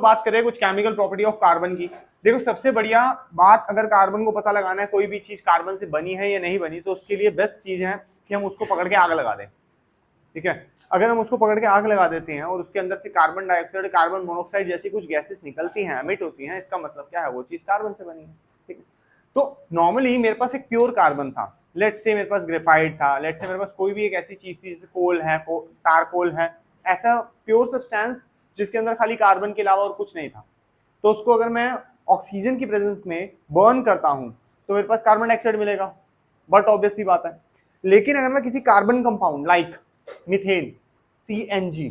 बात करें कुछ केमिकल प्रॉपर्टी ऑफ कार्बन की। देखो सबसे बढ़िया बात, अगर कार्बन को पता लगाना है कोई भी चीज कार्बन से बनी है या नहीं बनी, तो उसके लिए बेस्ट चीज है कि हम उसको पकड़ के आग लगा दें। ठीक है, अगर हम उसको पकड़ के आग लगा देते हैं और उसके अंदर से कार्बन डाइऑक्साइड, कार्बन मोनोऑक्साइड जैसी कुछ गैसेस निकलती हैं, एमिट होती हैं, इसका मतलब क्या है, वो चीज कार्बन से बनी है। ठीक है, तो नॉर्मली मेरे पास एक प्योर कार्बन था, लेट्स से मेरे पास ग्रेफाइट था, लेट्स से मेरे पास कोई भी एक ऐसी चीज थी जैसे कोल है, टारकोल है, ऐसा प्योर सब्सटेंस जिसके अंदर खाली कार्बन के अलावा और कुछ नहीं था। तो उसको अगर मैं ऑक्सीजन की प्रेजेंस में बर्न करता हूं तो मेरे पास कार्बन डाइऑक्साइड मिलेगा, बट ऑब्वियस सी बात है। लेकिन अगर मैं किसी carbon compound like methane, CNG,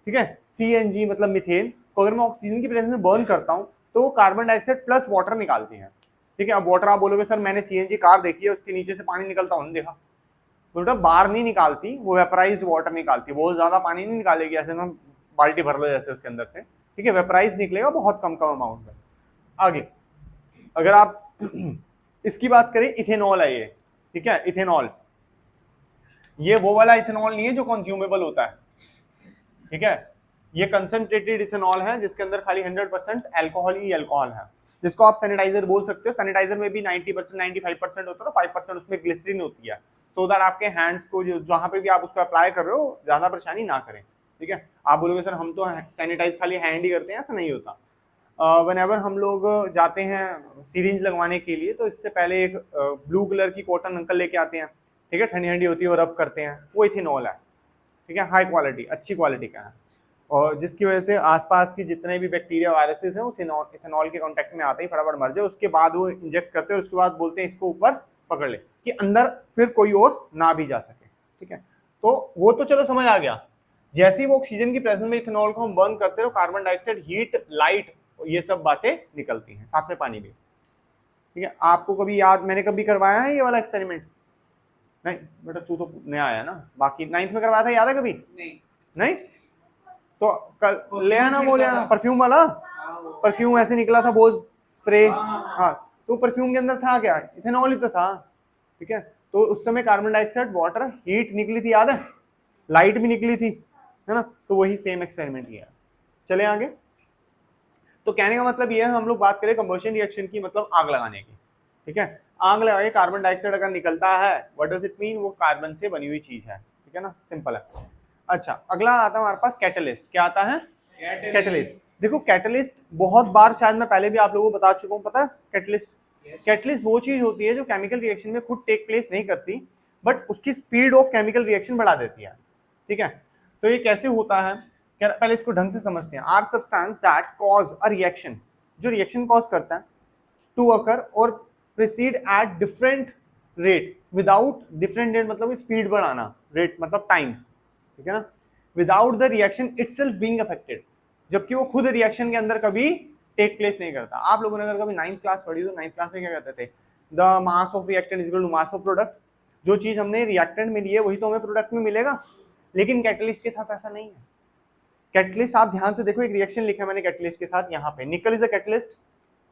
ठीक है, CNG मतलब मिथेन को अगर मैं ऑक्सीजन की प्रेजेंस में बर्न करता हूं तो वो कार्बन डाइऑक्साइड प्लस वाटर निकालती है। ठीक है, अब वाटर आप बोलोगे सर मैंने CNG कार देखी है, उसके नीचे से पानी निकलता हूं, देखा, बेटा बाहर नहीं निकालती, वो वेपराइज्ड वाटर निकालती है, बहुत ज्यादा पानी नहीं निकालेगी, ऐसे में बाल्टी भर लो जैसे उसके अंदर से। ठीक है, वेपराइज निकलेगा बहुत कम कम अमाउंट में। आगे अगर आप इसकी बात करें, इथेनॉल है ये। ठीक है, इथेनॉल, ये वो वाला इथेनॉल नहीं है जो कंज्यूमेबल होता है। ठीक है, ये कंसंट्रेटेड इथेनॉल है जिसके अंदर खाली 100% अल्कोहल ही अल्कोहल है, जिसको आप सैनिटाइजर बोल सकते हो। सैनिटाइजर में भी 90% 95% होता है, 5% उसमें ग्लिसरीन होती है, सो दैट आपके हैंड्स को जहां पे भी आप उसको अप्लाई कर रहे हो ज्यादा परेशानी ना करें। ठीक है, आप बोलोगे सर हम तो सैनिटाइज खाली हैंड ही करते हैं, ऐसा नहीं होता। व्हेनेवर हम लोग जाते हैं सिरिंज लगवाने के लिए तो इससे पहले एक ब्लू कलर की कॉटन अंकल लेके आते हैं। ठीक है, ठंडी ठंडी होती है और रब करते हैं, वो इथेनॉल है। ठीक है, हाई क्वालिटी, अच्छी क्वालिटी का है, और जिसकी वजह से आसपास की जितने भी बैक्टीरिया वायरसेस हैं उस इथेनॉल के कांटेक्ट में आते ही फटाफट मर जाए। उसके बाद वो इंजेक्ट करते हैं और उसके बाद बोलते हैं इसको ऊपर पकड़ ले कि अंदर फिर कोई और ना भी जा सके। ठीक है, तो वो तो चलो समझ आ गया। जैसे ही वो ऑक्सीजन की प्रेजेंस में इथेनॉल को हम बर्न करते हो, कार्बन डाइऑक्साइड, हीट, लाइट, ये सब बातें निकलती हैं, साथ में पानी भी। ठीक है, आपको कभी याद, मैंने कभी करवाया है ये वाला एक्सपेरिमेंट? नहीं बेटा, तू तो नया आया ना, बाकी 9th में करवाया था, याद है कभी? नहीं तो कल ले आना, वो ले आना, परफ्यूम वाला, परफ्यूम ऐसे निकला था, वो स्प्रे। हाँ, तो परफ्यूम के अंदर था क्या, इथेनॉल ही तो था। ठीक है, तो उस समय कार्बन डाइऑक्साइड, वाटर, हीट निकली थी, याद है, लाइट भी निकली थी, है ना, तो वही सेम एक्सपेरिमेंट किया। चले आगे। तो कहने का मतलब ये है, हम लोग बात करें कंबशन रिएक्शन की, मतलब आग लगाने की। ठीक है, आग लगा के कार्बन डाइऑक्साइड अगर निकलता है, व्हाट डज इट मीन, वो कार्बन से बनी हुई चीज है। ठीक है ना, सिंपल है। अच्छा, अगला आता है हमारे पास कैटलिस्ट। क्या आता है? कैटलिस्ट। देखो कैटलिस्ट बहुत बार शायद मैं पहले भी आप लोगों को बता चुका हूँ, पता है कैटलिस्ट? कैटलिस्ट वो चीज होती है जो केमिकल रिएक्शन में खुद टेक प्लेस नहीं करती, बट उसकी स्पीड ऑफ केमिकल रिएक्शन बढ़ा देती है। ठीक है, तो ये कैसे होता है, पहले इसको ढंग से समझते हैं। Are substance that cause a reaction, जो रिएक्शन कॉज करता है, टू अकर और proceed at different rate without, different rate मतलब स्पीड बढ़ाना, रेट मतलब टाइम। ठीक है ना, without the reaction itself being affected, जबकि वो खुद रिएक्शन के अंदर कभी टेक प्लेस नहीं करता। आप लोगों ने अगर कभी 9th क्लास पढ़ी तो 9th क्लास में क्या कहते थे, the mass of reactant is equal to mass of product. जो चीज हमने रिएक्टेंट में ली है वही तो हमें प्रोडक्ट में मिलेगा, लेकिन कैटलिस्ट के साथ ऐसा नहीं है। कैटलिस्ट आप ध्यान से देखो, एक रिएक्शन लिखा है मैंने कैटलिस्ट के साथ, यहाँ पे निकल इज अ कैटलिस्ट,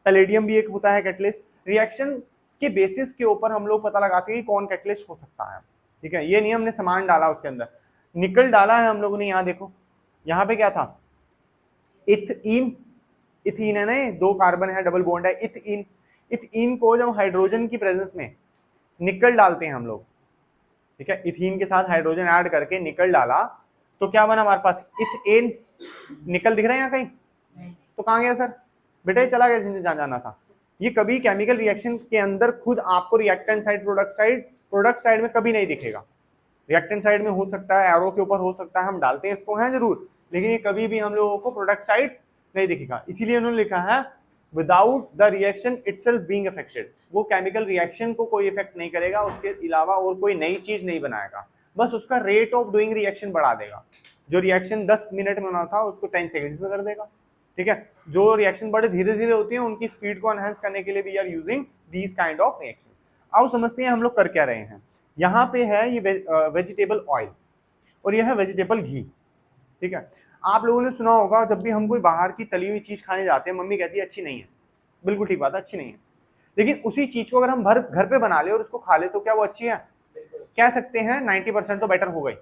पैलेडियम भी एक होता है कैटलिस्ट। रिएक्शन के बेसिस के ऊपर हम लोग पता लगाते हैं कि कौन कैटलिस्ट हो सकता है। ठीक है, ये नहीं हमने सामान डाला उसके अंदर, निकल डाला है हम लोगों ने। यहाँ देखो, यहाँ पे क्या था, इथीन, इथीन है ना, दो कार्बन है, डबल बॉन्ड है, इथीन। इथीन को जब हाइड्रोजन की प्रेजेंस में निकल डालते हैं हम लोग, ठीक है, इथीन के साथ हाइड्रोजन ऐड करके निकल डाला, तो क्या बना हमारे पास, इथेन। निकल दिख रहा है यहाँ कहीं? तो कहाँ गया सर? बेटा ये चला गया जिनसे जहाँ जाना था। ये कभी केमिकल रिएक्शन के अंदर खुद आपको रिएक्टेंट साइड, प्रोडक्ट साइड में कभी नहीं दिखेगा। रिएक्टेंट साइड में हो सकता है, एरो के ऊपर हो सकता है, हम डालते हैं इसको, है जरूर, लेकिन ये कभी भी हम लोगों को प्रोडक्ट साइड नहीं दिखेगा। इसीलिए उन्होंने लिखा है without the reaction itself being affected, वो केमिकल रिएक्शन को कोई इफेक्ट नहीं करेगा, उसके अलावा और कोई नई चीज नहीं बनाएगा, बस उसका रेट ऑफ डूइंग रिएक्शन बढ़ा देगा। जो रिएक्शन 10 मिनट में होना था उसको 10 सेकंड्स में कर देगा। ठीक है, जो रिएक्शन बड़े धीरे धीरे होती है उनकी स्पीड को एनहांस करने के लिए we are using these kind of reactions. आओ समझते हैं हम लोग कर क्या रहे हैं। यहाँ पे है ये वेजिटेबल ऑयल और यह है वेजिटेबल घी। ठीक है, आप लोगों ने सुना होगा जब भी हम कोई बाहर की तली हुई चीज खाने जाते हैं, मम्मी कहती है अच्छी नहीं है, बिल्कुल ठीक बात है, अच्छी नहीं है, लेकिन उसी चीज को अगर हम घर पे बना ले और उसको खा ले तो क्या वो अच्छी है? कह सकते हैं 90% तो बेटर हो गई,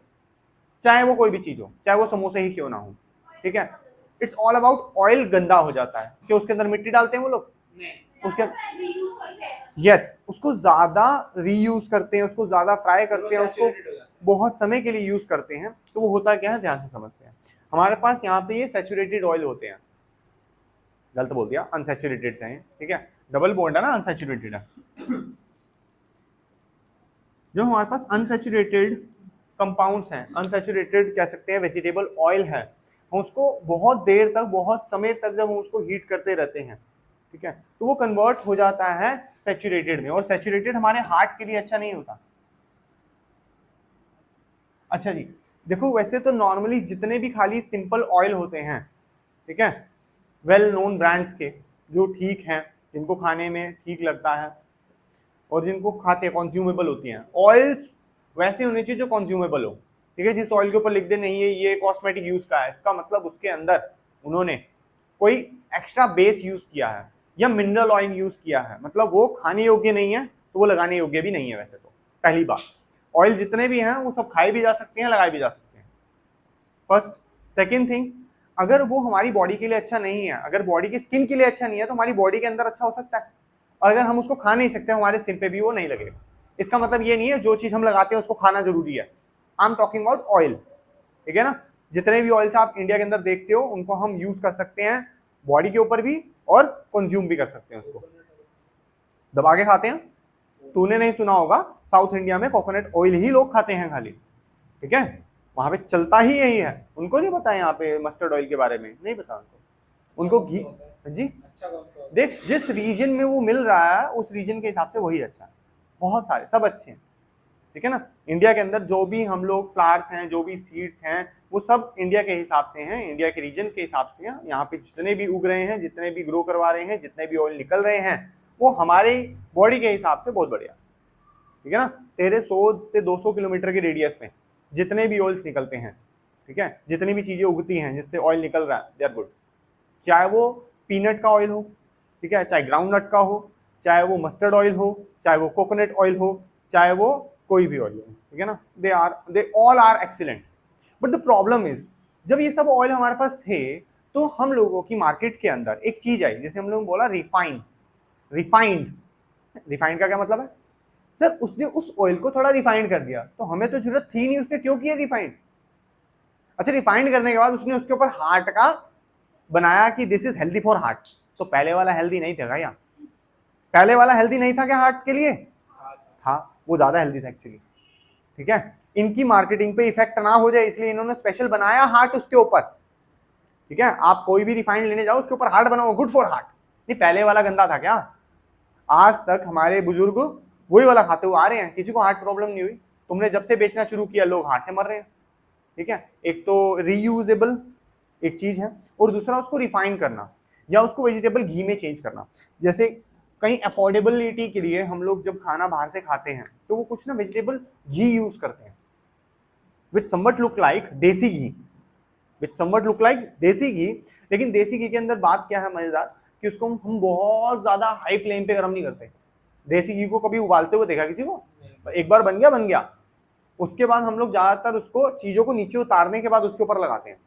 चाहे वो कोई भी चीज हो, चाहे वो समोसे ही क्यों ना हो। ठीक है, इट्स ऑल अबाउट ऑयल गंदा हो जाता है, कि उसके अंदर मिट्टी डालते हैं वो लोग, उसके यस उसको ज्यादा रीयूज करते हैं, उसको ज्यादा फ्राई करते हैं, उसको बहुत समय के लिए यूज करते हैं, तो वो होता क्या है ध्यान से समझते हैं। हमारे पास यहाँ पे ये सैचुरेटेड ऑयल होते हैं, गलत बोल दिया, अनसैचुरेटेड हैं, ठीक है, डबल बॉन्ड है ना, अनसैचुरेटेड है। जो हमारे पास अनसैचुरेटेड कंपाउंड्स हैं, अनसैचुरेटेड कह सकते हैं वेजिटेबल ऑयल है, हम उसको बहुत देर तक, बहुत समय तक जब हम उसको हीट करते रहते हैं, ठीक है, तो वो कन्वर्ट हो जाता है सैचुरेटेड में, और सैचुरेटेड हमारे हार्ट के लिए अच्छा नहीं होता। अच्छा जी, देखो वैसे तो नॉर्मली जितने भी खाली सिंपल ऑयल होते हैं, ठीक है, वेल नोन ब्रांड्स के, जो ठीक हैं, जिनको खाने में ठीक लगता है और जिनको खाते कंज्यूमेबल होती हैं, ऑयल्स वैसे होने चाहिए जो कंज्यूमेबल हो, ठीक है। जिस ऑयल के ऊपर लिख दे नहीं है ये कॉस्मेटिक यूज का है, इसका मतलब उसके अंदर उन्होंने कोई एक्स्ट्रा बेस यूज किया है या मिनरल ऑयल यूज किया है, मतलब वो खाने योग्य नहीं है तो वो लगाने योग्य भी नहीं है। वैसे तो पहली बात, ऑयल जितने भी हैं वो सब खाए भी जा सकते हैं, लगाए भी जा सकते हैं, फर्स्ट। सेकेंड थिंग, अगर वो हमारी बॉडी के लिए अच्छा नहीं है, अगर बॉडी की स्किन के लिए अच्छा नहीं है, तो हमारी बॉडी के अंदर अच्छा हो सकता है, और अगर हम उसको खा नहीं सकते हमारे सिर पे भी वो नहीं लगेगा। इसका मतलब ये नहीं है जो चीज हम लगाते हैं उसको खाना जरूरी है। I am talking about oil, ठीक है ना। जितने भी ऑयल्स आप इंडिया के अंदर देखते हो उनको हम यूज कर सकते हैं बॉडी के ऊपर भी, और कंज्यूम भी कर सकते हैं, उसको दबा के खाते हैं। तूने नहीं सुना होगा, साउथ इंडिया में कोकोनट ऑयल ही लोग खाते हैं खाली, ठीक है, वहां पे चलता ही यही है। उनको नहीं पता है यहाँ पे मस्टर्ड ऑयल के बारे में, नहीं पता उनको घी जी। देख जिस रीजन में वो मिल रहा है उस रीजन के हिसाब से वही अच्छा है, बहुत सारे सब अच्छे हैं, ठीक है ना। इंडिया के अंदर जो भी हम लोग फ्लावर्स हैं, जो भी सीड्स हैं, वो सब इंडिया के हिसाब से हैं, इंडिया के रीजन के हिसाब से हैं। यहाँ पे जितने भी उग रहे हैं, जितने भी ग्रो करवा रहे हैं, जितने भी ऑयल निकल रहे हैं, वो हमारे बॉडी के हिसाब से बहुत बढ़िया, ठीक है ना। तेरे 100 से 200 किलोमीटर के रेडियस में जितने भी ऑयल्स निकलते हैं, ठीक है, जितनी भी चीजें उगती हैं जिससे ऑयल निकल रहा है, दे आर गुड। चाहे वो पीनट का ऑयल हो, ठीक है, चाहे ग्राउंड नट का हो, चाहे वो मस्टर्ड ऑयल हो, चाहे वो कोकोनट ऑयल हो, चाहे वो कोई भी ऑयल हो, ठीक है ना, they all are excellent. But the problem is, जब ये सब ऑयल हमारे पास थे तो हम लोगों की मार्केट के अंदर एक चीज आई, जैसे हम लोगों ने बोला रिफाइंड। रिफाइंड का क्या मतलब है सर? उसने उस ऑयल को थोड़ा रिफाइंड कर दिया, तो हमें तो जरूरत थी नहीं, उसने क्यों किया रिफाइंड? अच्छा, रिफाइंड करने के बाद उसने उसके ऊपर हार्ट का बनाया कि this is healthy for heart, तो पहले वाला हेल्दी नहीं था क्या? पहले वाला हेल्दी नहीं था क्या हार्ट के लिए? था, वो ज्यादा हेल्दी था एक्चुअली, ठीक है। इनकी मार्केटिंग पे इफेक्ट ना हो जाए इसलिए इन्होंने स्पेशल बनाया हार्ट उसके ऊपर, ठीक है। आप कोई भी रिफाइंड लेने जाओ उसके ऊपर हार्ट बनाओ, गुड फॉर हार्ट। नहीं, पहले वाला गंदा था क्या? आज तक हमारे बुजुर्ग वही वाला खाते हुए आ रहे हैं, किसी को हार्ट प्रॉब्लम नहीं हुई। तुमने जब से बेचना शुरू किया लोग हार्ट से मर रहे हैं, ठीक है। एक तो रीयूजेबल एक चीज है, और दूसरा उसको रिफाइन करना या उसको वेजिटेबल घी में चेंज करना। जैसे कहीं अफोर्डेबिलिटी के लिए हम लोग जब खाना बाहर से खाते हैं तो वो कुछ ना वेजिटेबल घी यूज करते हैं, विच समवट लुक लाइक देसी घी, विच समवट लुक लाइक देसी घी। लेकिन देसी घी के अंदर बात क्या है मजेदार, कि उसको हम बहुत ज्यादा हाई फ्लेम पे गर्म नहीं करते। देसी घी को कभी उबालते हुए देखा किसी को? एक बार बन गया बन गया, उसके बाद हम लोग ज्यादातर उसको चीजों को नीचे उतारने के बाद उसके ऊपर लगाते हैं।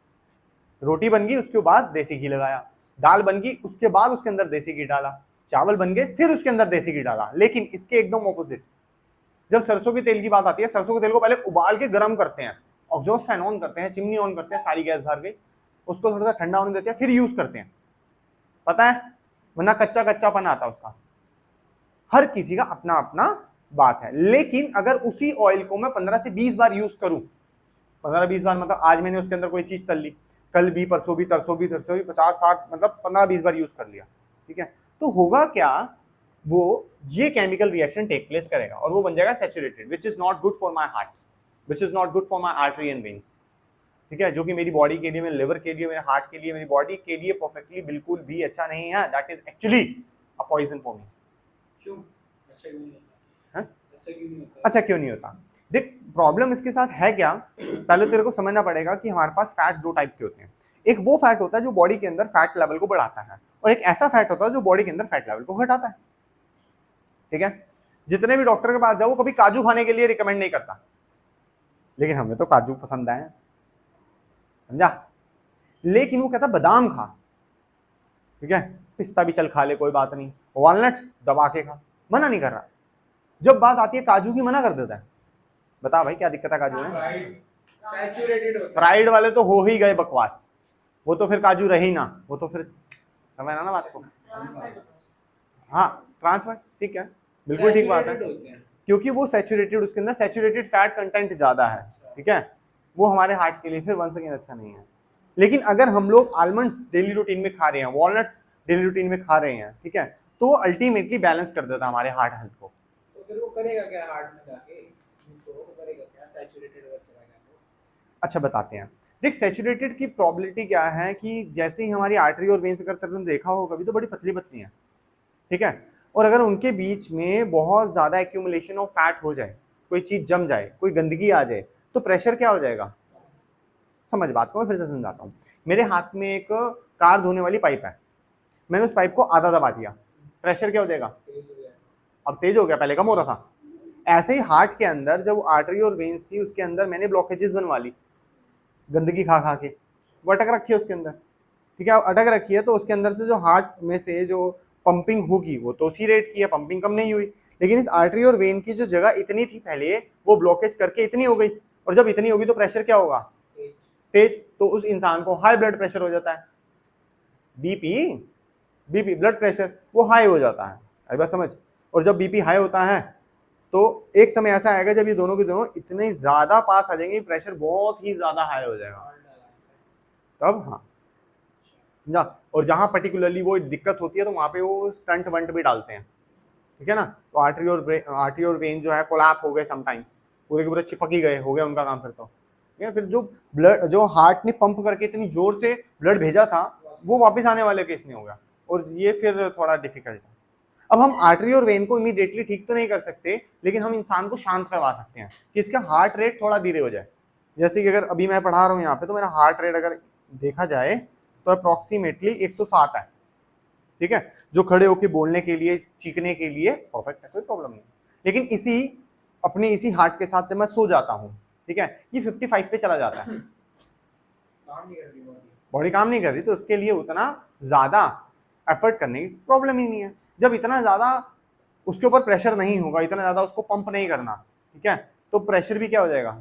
रोटी बन गई उसके बाद देसी घी लगाया, दाल बन गई उसके बाद उसके अंदर देसी घी डाला, चावल बन गए फिर उसके अंदर देसी घी डाला। लेकिन इसके एकदम ऑपोजिट, जब सरसों के तेल की बात आती है, सरसों के तेल को पहले उबाल के गर्म करते हैं, एग्जॉस्ट फैन ऑन करते हैं, चिमनी ऑन करते हैं, सारी गैस भर गई, उसको थोड़ा सा ठंडा होने देते हैं, फिर यूज करते हैं, पता है, वरना कच्चा कच्चापन आता है उसका। हर किसी का अपना अपना बात है। लेकिन अगर उसी ऑयल को मैं 15 से 20 बार यूज करूं, 15-20 बार मतलब आज मैंने उसके अंदर कोई चीज तल ली, कल भी, परसों भी, तरसों भी, 50-60 मतलब 15-20 बार यूज कर लिया, ठीक है, तो होगा क्या, वो ये केमिकल रिएक्शन टेक प्लेस करेगा और वो बन जाएगा saturated, which is not good for my heart, which is not good for my artery and veins, ठीक है, जो कि मेरी बॉडी के लिए, मेरे लिवर के लिए, मेरे हार्ट के लिए, मेरी बॉडी के लिए परफेक्टली बिल्कुल भी अच्छा नहीं है। That is actually a poison for me. क्यों अच्छा क्यों नहीं होता? अच्छा क्यों नहीं होता? देख प्रॉब्लम इसके साथ है क्या, पहले तेरे को समझना पड़ेगा कि हमारे पास फैट्स दो टाइप के होते हैं। एक वो फैट होता है जो बॉडी के अंदर फैट लेवल को बढ़ाता है, और एक ऐसा फैट होता है जो बॉडी के अंदर फैट लेवल को घटाता है, ठीक है। जितने भी डॉक्टर के पास जाओ कभी काजू खाने के लिए रिकमेंड नहीं करता, लेकिन हमें तो काजू पसंद आए, समझा। लेकिन वो कहता बादाम खा, ठीक है, पिस्ता भी चल खा ले कोई बात नहीं, वॉलनट्स दबा के खा, मना नहीं कर रहा। जब बात आती है काजू की मना कर देता है। बता भाई क्या दिक्कत है काजू में? फ्राइड वाले तो हो ही गए बकवास, वो तो फिर काजू रहे ही ना, वो तो फिर समझ ना बात को। हाँ ट्रांसफर, ठीक है, बिल्कुल ठीक बात है, क्योंकि वो सैचुरेटेड, उसके अंदर सैचुरेटेड फैट कंटेंट ज्यादा है, ठीक है, वो हमारे हार्ट के लिए फिर वंस अगेन अच्छा नहीं है। लेकिन अगर हम लोग आलमंड्स डेली रूटीन में खा रहे हैं, वॉलनट्स डेली रूटीन में खा रहे हैं, ठीक है, तो वो अल्टीमेटली बैलेंस कर देता है हमारे हार्ट हेल्थ को। तो फिर वो करेगा क्या हार्ट में जाके, तो करेगा क्या सैचुरेटेड अगर चला गया तो? अच्छा बताते हैं, देख सैचुरेटेड की प्रॉबिलिटी क्या है कि जैसे ही हमारी आर्टरी और वेन्स, अगर तुमने देखा हो कभी, तो बड़ी पतली पतली हैं, ठीक है, और अगर उनके बीच में बहुत ज्यादा एक्यूमुलेशन ऑफ फैट हो जाए, कोई चीज जम जाए, कोई गंदगी आ जाए, तो प्रेशर क्या हो जाएगा? समझ बात को, मैं फिर से समझाता हूँ। मेरे हाथ में एक कार धोने वाली पाइप है, मैंने उस पाइप को आधा दबा दिया, प्रेशर क्या हो जाएगा? अब तेज हो गया, पहले कम हो रहा था। ऐसे ही हार्ट के अंदर जब आर्टरी और वेन्स थी, उसके अंदर मैंने ब्लॉकेजेस बनवा ली, गंदगी खा खा के, वो अटक रखी है उसके अंदर, ठीक है, अटक रखी है, तो उसके अंदर से जो हार्ट में से जो पंपिंग होगी वो तो उसी रेट की है, पंपिंग कम नहीं हुई, लेकिन इस आर्टरी और वेन की जो जगह इतनी थी पहले, वो ब्लॉकेज करके इतनी हो गई, और जब इतनी होगी तो प्रेशर क्या होगा? तेज, तो उस इंसान को हाई ब्लड प्रेशर हो जाता है, बीपी ब्लड प्रेशर वो हाई हो जाता है, अभी बात समझ। और जब बीपी हाई होता है तो एक समय ऐसा आएगा जब ये दोनों के दोनों इतने ज्यादा पास आ जाएंगे, प्रेशर बहुत ही ज्यादा हाई हो जाएगा तब। हाँ ना, और जहां पर्टिकुलरली वो दिक्कत होती है तो वहां पे वो स्टंट वंट भी डालते हैं, ठीक है ना, तो आर्टरी और वेन जो है कोलैप हो गए समटाइम, पूरे के पूरे चिपक ही गए, हो गया उनका काम फिर तो, ठीक है। फिर जो ब्लड, जो हार्ट ने पंप करके इतनी जोर से ब्लड भेजा था, वो वापस आने वाले केस में होगा, और ये फिर थोड़ा डिफिकल्ट है। अब हम आर्टरी और वेन को इमीडिएटली ठीक तो नहीं कर सकते, लेकिन हम इंसान को शांत करवा सकते हैं कि इसका हार्ट रेट थोड़ा धीरे हो जाए। जैसे कि अगर अभी मैं पढ़ा रहा हूँ यहाँ पे, तो मेरा हार्ट रेट अगर देखा जाए तो अप्रोक्सीमेटली 107 है, ठीक है, जो खड़े होके बोलने के लिए, चीखने के लिए परफेक्ट है, कोई प्रॉब्लम नहीं। लेकिन इसी हार्ट के साथ जब मैं सो जाता हूँ, ठीक है, ये 55 पे चला जाता है, बॉडी काम नहीं कर रही, तो उसके लिए उतना ज्यादा एफर्ट करने की प्रॉब्लम ही नहीं है। जब इतना ज्यादा उसके ऊपर प्रेशर नहीं होगा, इतना ज्यादा उसको पंप नहीं करना, ठीक है, तो प्रेशर भी क्या हो जाएगा?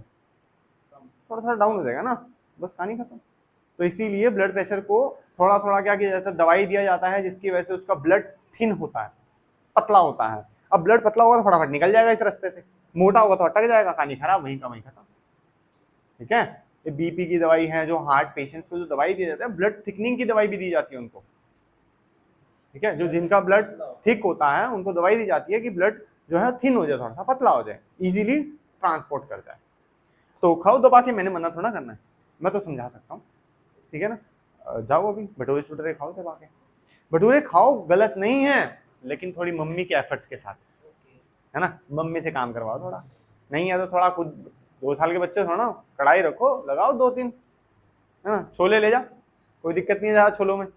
थोड़ा थोड़ा डाउन हो जाएगा ना, बस कहानी खत्म। तो इसीलिए ब्लड प्रेशर को थोड़ा थोड़ा क्या किया जाता है, दवाई दिया जाता है, जिसकी वजह से उसका ब्लड थिन होता है, पतला होता है। अब ब्लड पतला होगा तो फटाफट निकल जाएगा इस रास्ते से, मोटा होगा तो अटक जाएगा, कहानी खराब, वहीं का वहीं खत्म, ठीक है। ये बीपी की दवाई है, जो हार्ट पेशेंट्स को जो दवाई दी जाती है, ब्लड थिकनिंग की दवाई भी दी जाती है उनको, ठीक है, जो जिनका ब्लड थिक होता है उनको दवाई दी जाती है कि ब्लड जो है थिन हो जाए, थोड़ा सा पतला हो जाए, इजीली ट्रांसपोर्ट कर जाए। तो खाओ दबा के, मैंने मना थोड़ा करना है, मैं तो समझा सकता हूँ, ठीक है ना। जाओ अभी भटूरे छुटरे खाओ दबा के, भटूरे खाओ, गलत नहीं है, लेकिन थोड़ी मम्मी के एफर्ट्स के साथ, है ना, मम्मी से काम करवाओ थोड़ा, नहीं है तो थोड़ा खुद, 2 साल के बच्चे थोड़ा, कढ़ाई रखो, लगाओ 2-3, है ना, छोले ले जा, कोई दिक्कत नहीं है ज्यादा छोलों में,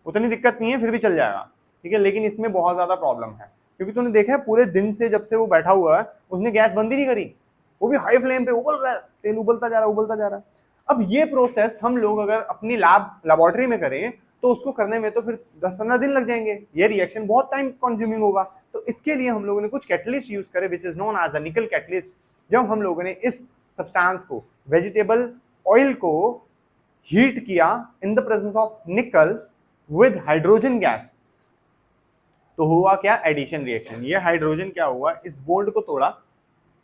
उतनी दिक्कत नहीं है, फिर भी चल जाएगा, ठीक है। लेकिन इसमें बहुत ज्यादा प्रॉब्लम है, क्योंकि तूने देखा है पूरे दिन से जब से वो बैठा हुआ है, उसने गैस बंद ही नहीं करी, वो भी हाई फ्लेम पे उबल रहा है, तेल उबलता जा रहा है। अब ये प्रोसेस हम लोग अगर अपनी लेबोरेटरी में करें तो उसको करने में तो फिर 10-15 दिन लग जाएंगे, ये रिएक्शन बहुत टाइम कंज्यूमिंग होगा। तो इसके लिए हम लोगों ने कुछ कैटलिस्ट यूज करे, which is known as the nickel catalyst. जब हम लोगों ने इस सब्सटेंस को, वेजिटेबल ऑयल को हीट किया इन द प्रेजेंस ऑफ निकल विद हाइड्रोजन गैस, तो हुआ क्या? Addition reaction. ये हाइड्रोजन क्या हुआ, इस बॉन्ड को तोड़ा,